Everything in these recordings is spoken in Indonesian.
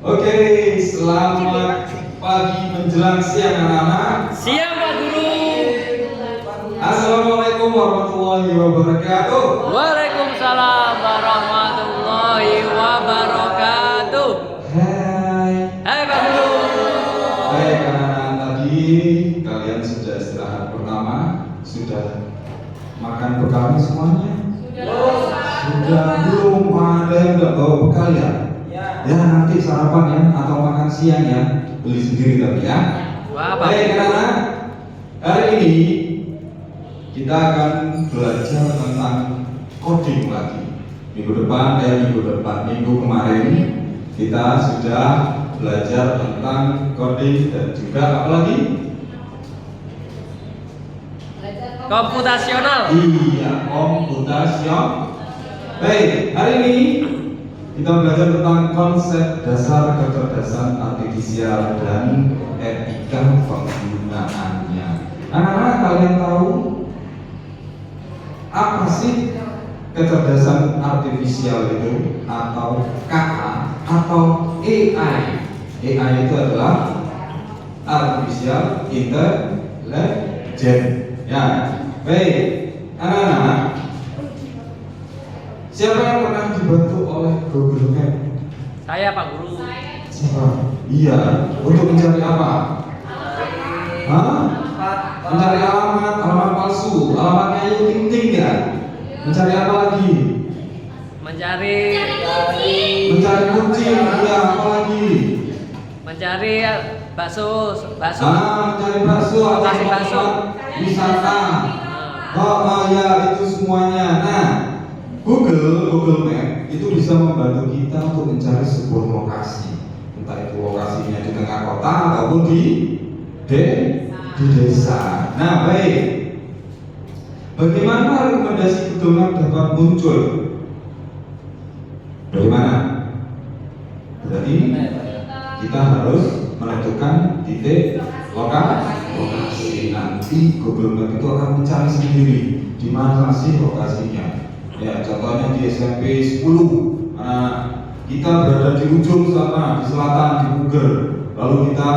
Oke, selamat pagi menjelang siang anak-anak. Siang Pak Guru. Assalamualaikum warahmatullahi wabarakatuh. Waalaikumsalam warahmatullahi wabarakatuh. Hai. Hai Pak Guru. Baik anak-anak, tadi kalian sudah istirahat pertama, sudah makan bekalnya semuanya? Sudah belum ada yang nggak bawa bekal ya? Ya nanti sarapan ya atau makan siang ya, beli sendiri tapi ya. Wah, Pak. Baik anak-anak, hari ini kita akan belajar tentang coding lagi. Minggu kemarin kita sudah belajar tentang coding dan juga apa lagi? Komputasional. Iya, komputasional. Baik, hari ini kita belajar tentang konsep dasar kecerdasan artifisial dan etika penggunaannya. Anak-anak, kalian tahu apa sih kecerdasan artifisial itu, atau KA atau AI? AI itu adalah artificial intelligence. Ya, baik, anak-anak. Siapa yang pernah dibantu oleh Google Map? Saya Pak Guru. Siapa? Iya, untuk mencari apa? Hah? Mencari alamat palsu, alamatnya Ayu Ting Ting ya? Mencari apa lagi? Mencari kucing, iya, apa lagi? mencari bakso. Mencari bakso atau Lokasi bakso. tempat wisata. Oh ya, itu semuanya. Nah, Google Map itu bisa membantu kita untuk mencari sebuah lokasi, entah itu lokasinya di tengah kota ataupun di desa. Nah, baik. Bagaimana rekomendasi Google Map dapat muncul? Dari mana? Berarti kita harus menentukan titik lokasi. Nanti Google Map itu akan mencari sendiri di mana sih lokasinya. Ya, contohnya di SMP 10. Kita berada di ujung sana, di selatan, di Google. Lalu kita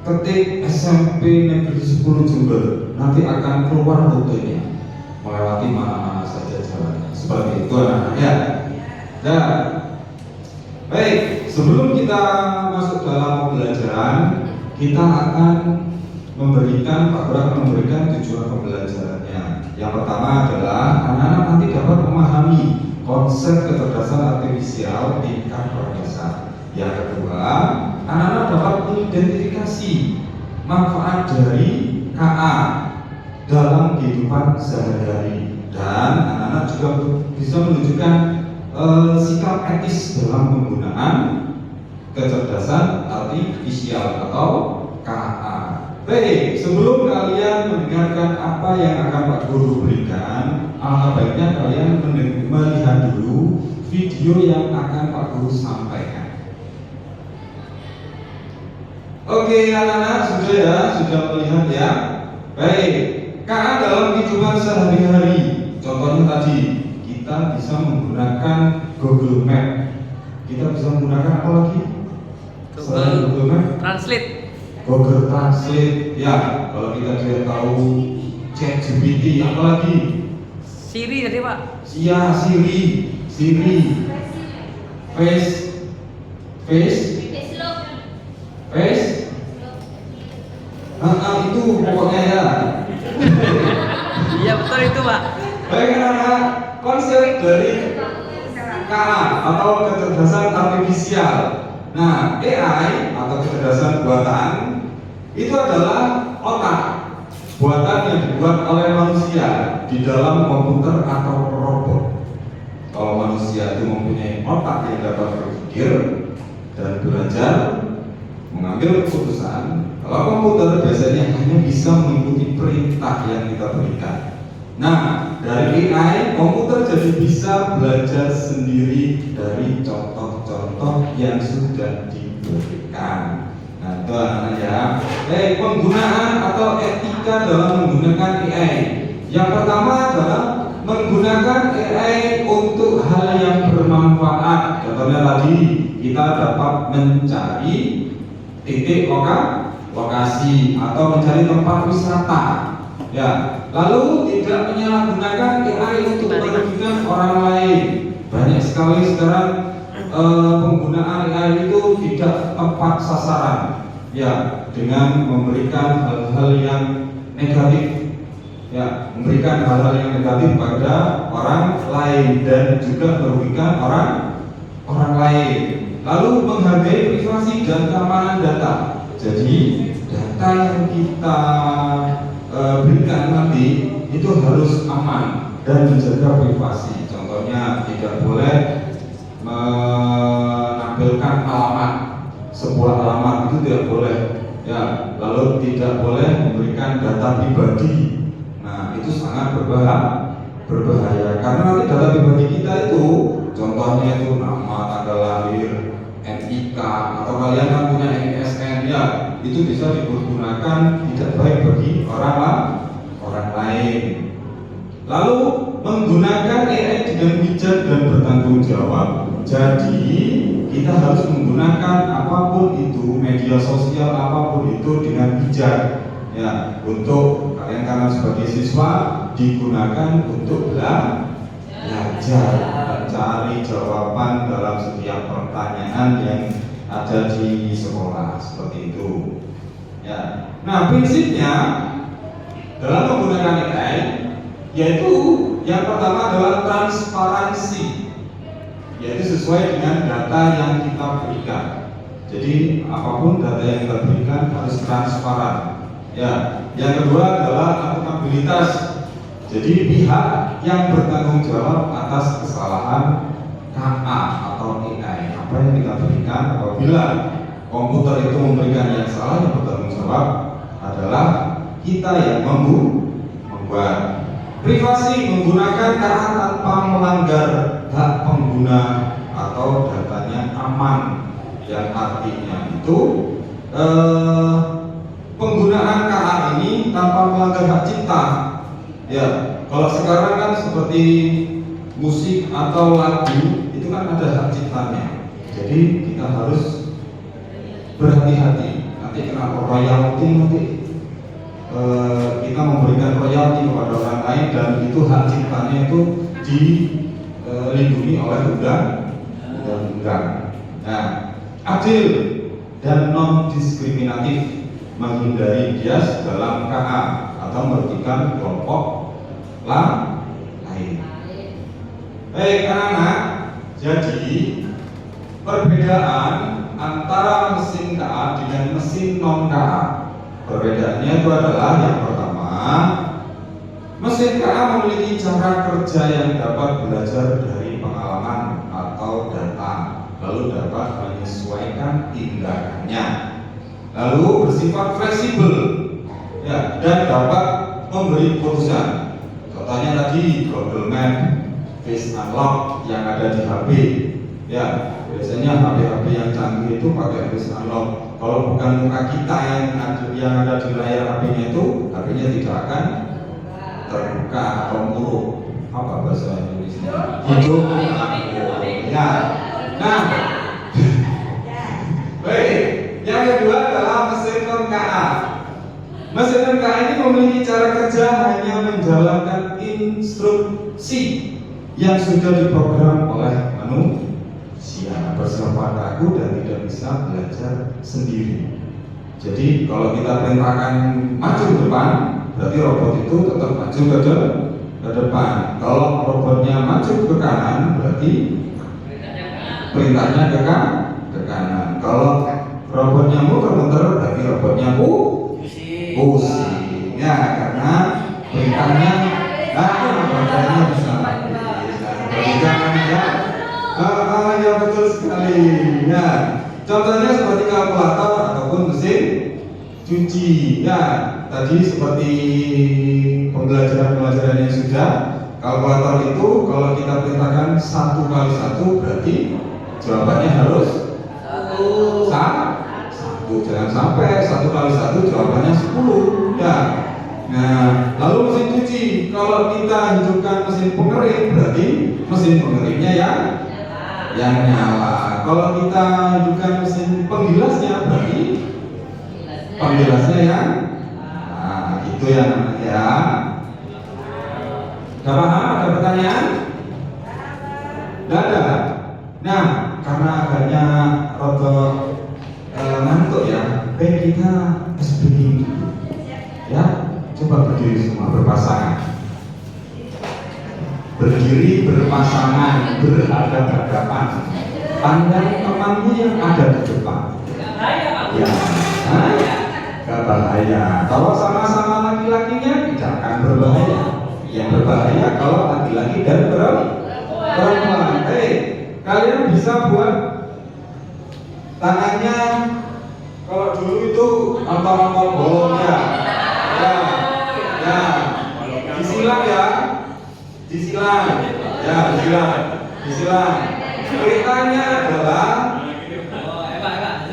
ketik SMP Negeri 10 Jember, nanti akan keluar rutenya, melewati mana-mana saja jalannya. Seperti itu anak-anak ya. Nah, baik, sebelum kita masuk dalam pembelajaran, kita akan Pak Guru akan memberikan tujuan pembelajarannya. Yang pertama adalah anak-anak nanti dapat memahami konsep kecerdasan artifisial tingkat berdasar. Yang kedua, anak-anak dapat mengidentifikasi manfaat dari KA dalam kehidupan sehari-hari, dan anak-anak juga bisa menunjukkan sikap etis dalam penggunaan kecerdasan artifisial atau KA. Baik, sebelum kalian mendengarkan apa yang akan Pak Guru berikan, alangkah baiknya kalian melihat dulu video yang akan Pak Guru sampaikan. Oke anak-anak, sudah melihat ya. Baik, KA dalam kehidupan sehari-hari. Contohnya tadi, kita bisa menggunakan Google Map. Kita bisa menggunakan apa lagi? Selain Google Map? Google Translate, ya. Kalau kita tidak tahu ChatGPT, apa lagi? Siri tadi Pak. Iya, Siri, Face. Itu pokoknya ya. Iya betul itu Pak. Baik anak-anak, konsep dari KA atau kecerdasan artifisial. Nah, AI atau kecerdasan buatan itu adalah otak buatan yang dibuat oleh manusia di dalam komputer atau robot. Kalau manusia itu mempunyai otak yang dapat berpikir dan belajar, mengambil keputusan. Kalau komputer biasanya hanya bisa mengikuti perintah yang kita berikan. Nah, dari AI, komputer jadi bisa belajar sendiri dari contoh-contoh yang sudah diberikan. Nah, itu anak-anak ya. Penggunaan atau etika dalam menggunakan AI. Yang pertama adalah menggunakan AI untuk hal yang bermanfaat. Contohnya tadi kita dapat mencari titik lokasi atau mencari tempat wisata. Ya, lalu tidak menyalahgunakan AI untuk merugikan orang lain. Banyak sekali sekarang penggunaan AI itu tidak tepat sasaran. Ya, dengan memberikan hal-hal yang negatif. Ya, memberikan hal-hal yang negatif pada orang lain dan juga merugikan orang lain. Lalu menghargai privasi dan keamanan data. Jadi data yang kita berikan nanti itu harus aman dan menjaga privasi. Contohnya tidak boleh menampilkan alamat, sebuah alamat itu tidak boleh. Ya, lalu tidak boleh memberikan data pribadi. Nah, itu sangat berbahaya karena nanti data pribadi kita itu, contohnya itu nama, tanggal lahir, NIK, atau kalian kan punya NISN, ya, itu bisa dipergunakan tidak baik bagi orang lain. Lalu menggunakan AI dengan bijak dan bertanggung jawab. Jadi kita harus menggunakan apapun itu, media sosial apapun itu dengan bijak. Ya, untuk kalian karena sebagai siswa digunakan untuk belajar, mencari jawaban dalam setiap pertanyaan yang ada di sekolah, seperti itu. Ya, nah prinsipnya dalam menggunakan AI yaitu yang pertama adalah transparansi, yaitu sesuai dengan data yang kita berikan. Jadi apapun data yang kita berikan harus transparan. Ya, yang kedua adalah akuntabilitas. Jadi pihak yang bertanggung jawab atas kesalahan KA atau AI apa yang kita berikan. Apabila komputer itu memberikan yang salah, yang bertanggung jawab adalah kita yang membuat. Privasi menggunakan KA tanpa melanggar hak pengguna atau datanya aman, yang artinya itu penggunaan KA ini tanpa melanggar hak cipta. Ya, kalau sekarang kan seperti musik atau lagu itu kan ada hak ciptanya. Jadi kita harus berhati-hati. Nanti kena royalti, nanti kita memberikan royalti kepada orang lain dan itu hak ciptanya itu dilindungi oleh undang-undang. Nah, adil dan non diskriminatif, menghindari bias dalam KA atau merugikan kelompok lain. Baik anak-anak, jadi perbedaan antara mesin KA dengan mesin non KA, perbedaannya itu adalah yang pertama, mesin KA memiliki cara kerja yang dapat belajar dari pengalaman atau data, lalu dapat menyesuaikan tindakannya, lalu bersifat fleksibel, ya, dan dapat memberi keputusan. Contohnya tadi Google Map, Face Unlock yang ada di HP, ya, biasanya HP-HP yang canggih itu pakai Face Unlock. Kalau bukan muka kita yang ada di layar HP-nya itu, HP-nya tidak akan terbuka atau muruk. Apa bahasa Indonesia? Hidup. Ya. Nah, baik. Yang kedua adalah mesin non-KA. Mesin non-KA ini memiliki cara kerja hanya menjalankan instruksi yang sudah diprogram oleh manusia, bersifat kaku dan tidak bisa belajar sendiri. Jadi kalau kita perintahkan maju ke depan, berarti robot itu tetap maju ke depan. Kalau robotnya maju ke kanan, berarti perintahnya ke kanan. Kalau robotnya muter-muter, berarti robotnya pusing. Ya, karena perintahnya robotnya bisa jangan ya. Ya betul sekali. Ya, contohnya seperti kalkulator ataupun mesin cuci. Ya, tadi seperti pembelajaran yang sudah, kalkulator itu kalau kita perintahkan 1 kali 1 berarti jawabannya harus 1. Jangan sampai 1 kali 1 jawabannya 10. Ya, Nah, lalu mesin cuci, kalau kita hidupkan mesin pengering, berarti mesin pengeringnya yang nyala. Kalau kita hidupkan mesin penggilasnya, berarti penggilasnya yang, nah, itu yang namanya ya. Gak paham? Ada pertanyaan? Gak ada. Nah, karena agaknya rada ngantuk ya, baik kita speaking ya. Coba berdiri semua berpasangan. Berdiri berpasangan, berhadapan-hadapan. Pandang temanmu yang ada di depan. Ya, gak bahaya. Kalau sama-sama laki-lakinya tidak akan berbahaya. Yang berbahaya kalau laki-laki dan perempuan. Kalian bisa buat tangannya. Kalau dulu itu antara bolongnya, ya, disilang ya, disilang. Perintahnya adalah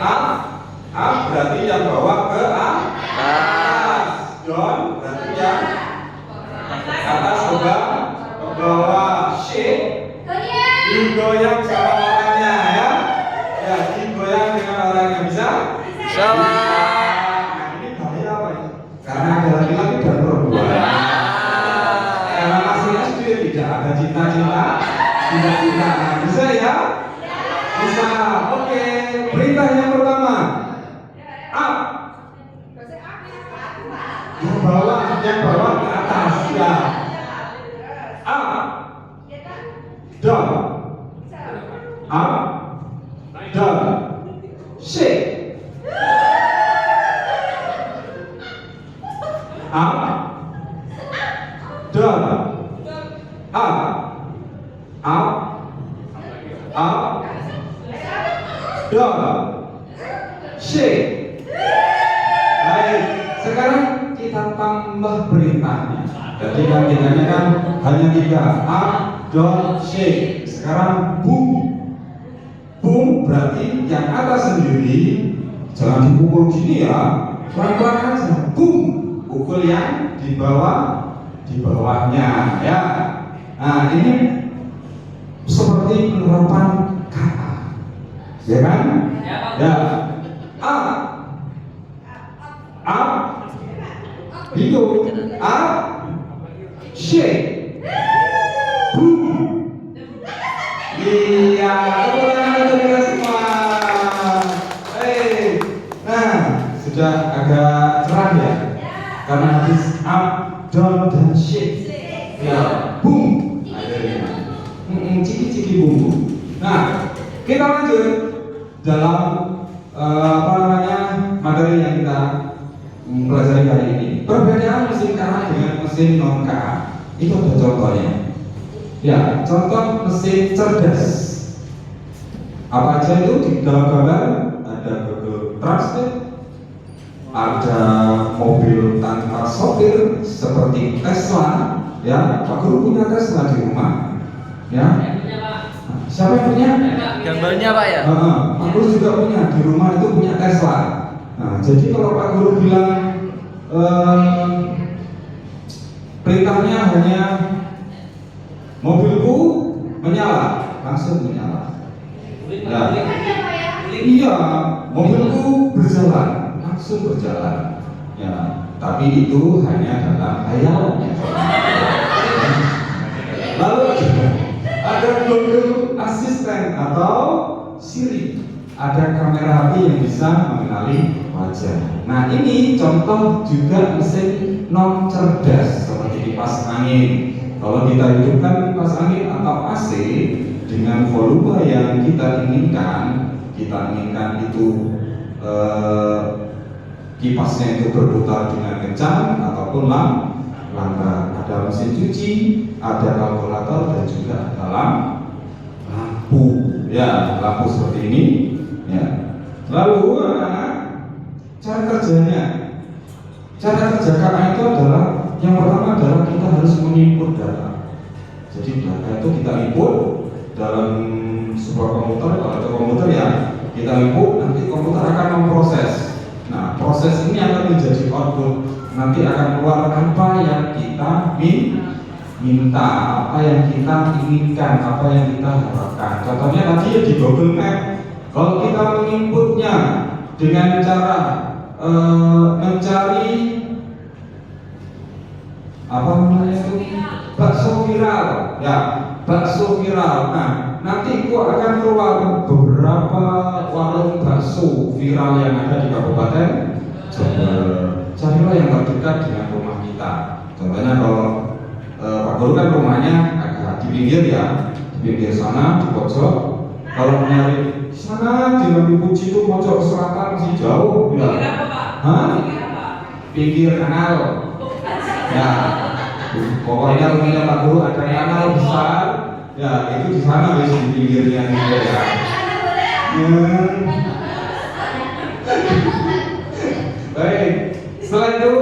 up berarti yang bawah ke atas, down berarti yang atas ke bawah, shake digoyang sama orangnya ya, digoyang dengan orangnya bisa. Sama. Nah, ini bahaya apa ini? Karena ada laki-laki dan perempuan. Karena masih SD tidak ada cinta-cinta. Bisa ya? Bisa. Oke. Perintah yang pertama. Up. Yang bawah ke atas ya. Up. Down. Up. Down. Shake. Up, down, up, down, shake. Baik, sekarang kita tambah perintahnya. Jadi latihannya kan hanya 3, up, down, shake. Sekarang boom, boom berarti yang atas sendiri jangan dipukul gini ya, pelan-pelan aja, boom. Pukul yang di bawahnya ya. Nah, ini seperti penerapan kata, ya kan? Ya. Up, hidup, up, shake, boom. Iya, untuk kita semua. Nah, sudah agak cerah ya. Karena habis up, down, dan shake ya, boom ciki-ciki boom. Nah, kita lanjut dalam materi yang kita pelajari hari ini. Perbedaan mesin KA dengan mesin non KA itu ada contohnya ya. Contoh mesin cerdas apa aja itu di dalam gambar. Ada Google Translate, ada mobil tanpa sopir seperti Tesla ya. Pak Guru punya Tesla di rumah ya. Siapa yang punya? Gambarnya Pak ya? Pak Guru juga punya di rumah, itu punya Tesla. Nah, jadi kalau Pak Guru bilang perintahnya hanya mobilku menyala, langsung menyala ya. Iya, mobilku berjalan, langsung berjalan ya. Tapi itu hanya dalam khayalnya. Lalu ada Google Assistant atau Siri, ada kamera HP yang bisa mengenali wajah. Nah, ini contoh juga mesin non cerdas seperti kipas angin. Kalau kita hidupkan kipas angin atau AC dengan volume yang kita inginkan itu kipasnya itu berputar dengan kencang ataupun lambat. Ada mesin cuci, ada kalkulator, dan juga dalam lampu ya, lampu seperti ini ya. Lalu cara kerjanya, cara kerja KA itu adalah yang pertama adalah kita harus menginput data. Jadi data itu kita input dalam sebuah komputer. Kalau itu komputer ya kita input, nanti komputer akan memproses. Nah, proses ini akan menjadi output. nanti akan keluar apa yang kita minta, apa yang kita inginkan, apa yang kita harapkan. Contohnya tadi ya di Google Map, kalau kita menginputnya dengan cara mencari apa namanya itu bakso viral, ya bakso viral. Nah, nanti kok akan keluar beberapa warung bakso viral yang ada di Kabupaten Jember. Carilah yang terdekat dengan rumah kita. Contohnya kalau Pak Guru kan rumahnya agak di pinggir ya, di pinggir sana di pojok. Kalau nyari di sana di Nabi Puji itu pojok selatan masih jauh ya. Hah? Pinggir kanal. Ya, pokoknya rumahnya Pak Guru ada kanal besar. Ya, itu di sana wis di pinggirnya gitu ya. Baik, setelah itu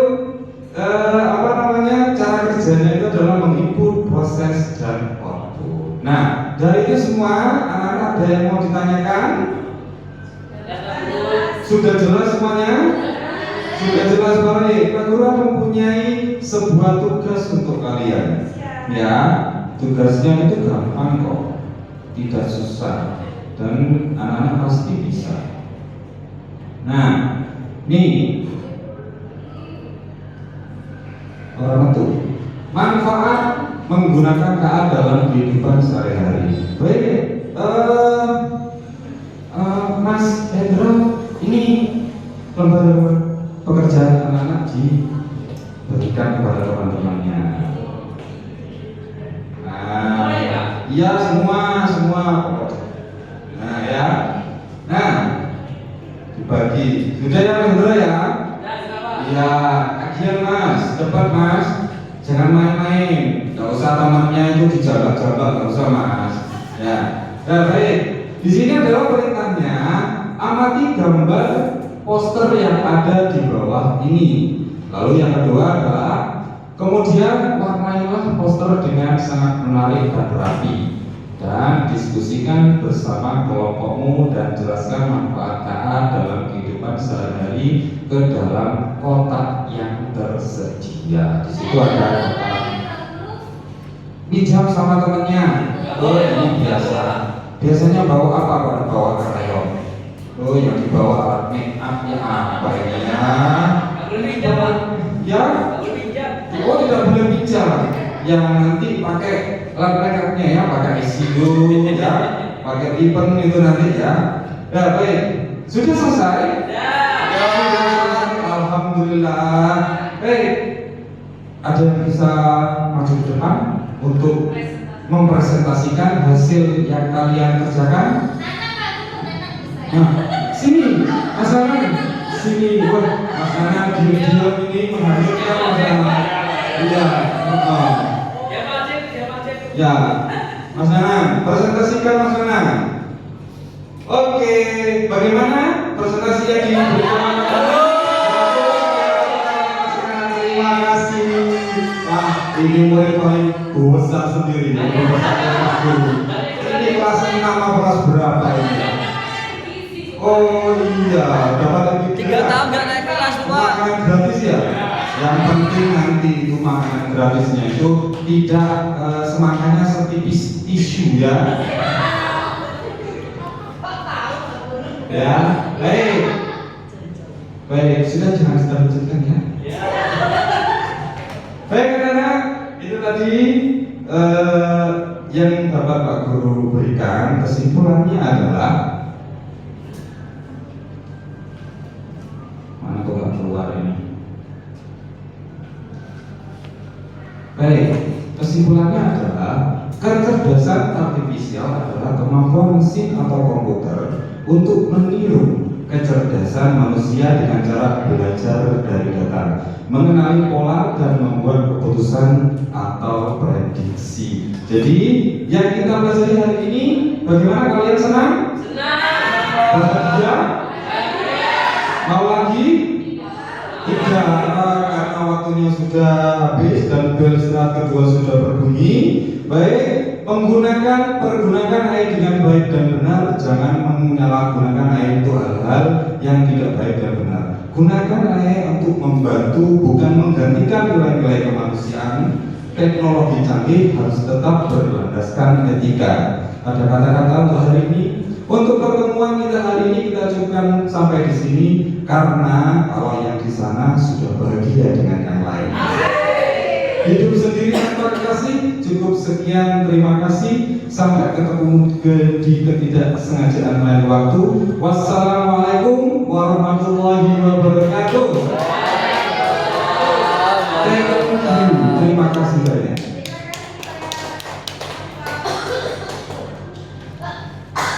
apa namanya, cara kerjanya itu adalah menginput, proses dan output. Nah, dari itu semua anak-anak ada yang mau ditanyakan? Sudah jelas semuanya? Sudah jelas. Baik, Pak Guru mempunyai sebuah tugas untuk kalian. Ya, tugasnya itu gampang kok, tidak susah, dan anak-anak pasti bisa. Nah, nih orang itu manfaat menggunakan KA dalam kehidupan sehari-hari. Baik, Mas Hendra, ini lembar pekerjaan anak-anak diberikan kepada teman-temannya. Nah, iya semua. Nah ya, nah dibagi. Sudah ya Mas Hendra ya? Ya, kajian Mas, cepat Mas, jangan main-main. Gak usah temannya itu dijaga-jaga, gak usah Mas. Ya, baik. Di sini adalah perintahnya, amati gambar poster yang ada di bawah ini. Lalu yang kedua adalah kemudian warnailah poster dengan sangat menarik dan rapi, dan diskusikan bersama kelompokmu dan jelaskan manfaat KA dalam kehidupan sehari-hari ke dalam kotak yang tersedia. Di situ ada kotak. Pinjam sama temennya. Oh, ini biasa. Biasanya bawa apa Pak? Bawa krayon. Oh, yang dibawa alat make up ya apa ini ya? Ya? Oh, tidak boleh pinjam. Yang nanti pakai lab make-upnya ya, pakai ICU ya, pakai ribbon itu nanti ya. Ya baik, sudah selesai? Ya. Sudah selesai. Alhamdulillah. Baik, ada yang bisa maju ke depan untuk mempresentasikan hasil yang kalian kerjakan? Nah, sini, Mas Anang, sini. Wah, Mas Anang diam-diam ini menghadirkan Mas Anang. Iya. Ya, Mas Anang, presentasikan Mas Anang. Oke, bagaimana presentasinya diberikan? Terima kasih. Wah, ini murid paling besar sendiri. Ini kelas 6 apa kelas berapa ini? Oh iya, dapat 3 tahun gak naik kelas Pak. Makanan gratis ya. Yang penting nanti itu makanan gratisnya itu tidak semakannya setipis tisu ya. Ya, baik, sudah jangan kita lanjutkan ya. Baik anak-anak, itu tadi yang dapat Pak Guru berikan. Kesimpulannya adalah mana kok nggak keluar ini? Baik, kesimpulannya adalah kecerdasan artifisial adalah kemampuan mesin atau komputer untuk meniru kecerdasan manusia dengan cara belajar dari data, mengenali pola dan membuat keputusan atau prediksi. Jadi, yang kita pelajari hari ini, bagaimana kalian senang? Senang. Bahagia? Mau lagi? Tidak, karena waktunya sudah habis dan bel istirahat kedua sudah berbunyi. Baik, pergunakan AI dengan baik dan benar. Jangan menyalahgunakan AI untuk hal-hal yang tidak baik dan benar. Gunakan AI untuk membantu, bukan menggantikan nilai-nilai kemanusiaan. Teknologi canggih harus tetap berlandaskan etika. Ada kata-kata untuk hari ini. Untuk pertemuan kita hari ini kita cukupkan sampai di sini karena kalau yang di sana sudah bahagia dengan yang lain. Hidup sendiri tanpa kasih. Cukup sekian, terima kasih. Sampai ketemu di ketidaksengajaan lain waktu. Wassalamualaikum warahmatullahi wabarakatuh. Terima kasih.